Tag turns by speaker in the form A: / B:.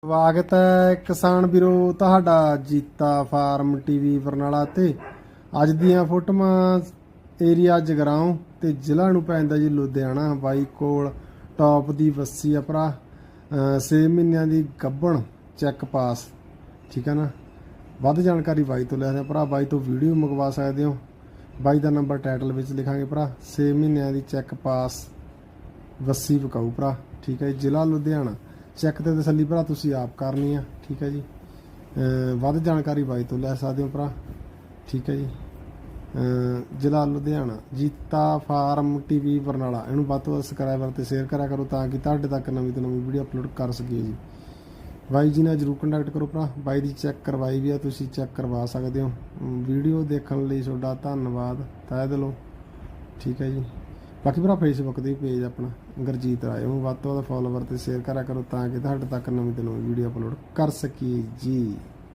A: ਸਵਾਗਤ ਹੈ ਕਿਸਾਨ ਵੀਰੋ ਤੁਹਾਡਾ ਜੀਤਾ ਫਾਰਮ ਟੀਵੀ ਬਰਨਾਲਾ ਤੇ ਅੱਜ ਦੀਆਂ ਫੋਟੋਆਂ ਏਰੀਆ ਜਗਰਾਉਂ ਤੇ ਜ਼ਿਲ੍ਹਾ ਨੂੰ ਪੈਂਦਾ ਜੀ ਲੁਧਿਆਣਾ। ਬਾਈ ਕੋਲ ਟੌਪ ਦੀ ਵੱਸੀ ਆ ਭਰਾ 6 ਮਹੀਨਿਆਂ ਦੀ ਗੱਭਣ ਚੈੱਕ ਪਾਸ, ਠੀਕ ਹੈ ਨਾ। ਵੱਧ ਜਾਣਕਾਰੀ ਬਾਈ ਤੋਂ ਲੈ ਸਕਦੇ ਭਰਾ, ਬਾਈ ਤੋਂ ਵੀਡੀਓ ਮੰਗਵਾ ਸਕਦੇ ਹੋ। ਬਾਈ ਦਾ ਨੰਬਰ ਟਾਈਟਲ ਵਿੱਚ ਲਿਖਾਂਗੇ ਭਰਾ। 6 ਮਹੀਨਿਆਂ ਦੀ ਚੈੱਕ ਪਾਸ ਵੱਸੀ ਵਿਕਾਊ ਭਰਾ, ਠੀਕ ਹੈ ਜੀ। ਜ਼ਿਲ੍ਹਾ ਲੁਧਿਆਣਾ। ਚੈੱਕ ਤੇ ਤਸੱਲੀ ਭਰਾ ਤੁਸੀਂ ਆਪ ਕਰਨੀ ਆ, ਠੀਕ ਹੈ ਜੀ। ਵੱਧ ਜਾਣਕਾਰੀ ਬਾਈ ਤੋਂ ਲੈ ਸਕਦੇ ਹੋ ਭਰਾ, ਠੀਕ ਹੈ ਜੀ। ਜ਼ਿਲ੍ਹਾ ਲੁਧਿਆਣਾ, ਜੀਤਾ ਫਾਰਮ ਟੀਵੀ ਬਰਨਾਲਾ। ਇਹਨੂੰ ਵੱਧ ਤੋਂ ਵੱਧ ਸਬਸਕ੍ਰਾਈਬਰ ਤੇ ਸ਼ੇਅਰ ਕਰਿਆ ਕਰੋ ਤਾਂ ਕਿ ਤੁਹਾਡੇ ਤੱਕ ਨਵੀਂ ਤੋਂ ਨਵੀਂ ਵੀਡੀਓ ਅਪਲੋਡ ਕਰ ਸਕੀਏ ਜੀ। ਬਾਈ ਜੀ ਨਾਲ ਜ਼ਰੂਰ ਕੰਟੈਕਟ ਕਰੋ ਭਰਾ। ਬਾਈ ਦੀ ਚੈੱਕ ਕਰਵਾਈ ਵੀ ਆ, ਤੁਸੀਂ ਚੈੱਕ ਕਰਵਾ ਸਕਦੇ ਹੋ। ਵੀਡੀਓ ਦੇਖਣ ਲਈ ਤੁਹਾਡਾ ਧੰਨਵਾਦ ਤਹਿ ਦਿਲੋਂ, ਠੀਕ ਹੈ ਜੀ। ਬਾਕੀ ਭਰਾ ਫੇਸਬੁੱਕ ਦੇ ਪੇਜ ਆਪਣਾ ਗੁਰਜੀਤ ਰਾਏ, ਉਹਨੂੰ ਵੱਧ ਤੋਂ ਵੱਧ ਫੋਲੋਵਰ ਤੇ ਸ਼ੇਅਰ ਕਰਿਆ ਕਰੋ ਤਾਂ ਕਿ ਤੁਹਾਡੇ ਤੱਕ ਨਵੀਂ ਤੋਂ ਨਵੀਂ ਵੀਡੀਓ ਅਪਲੋਡ ਕਰ ਸਕੀਏ ਜੀ।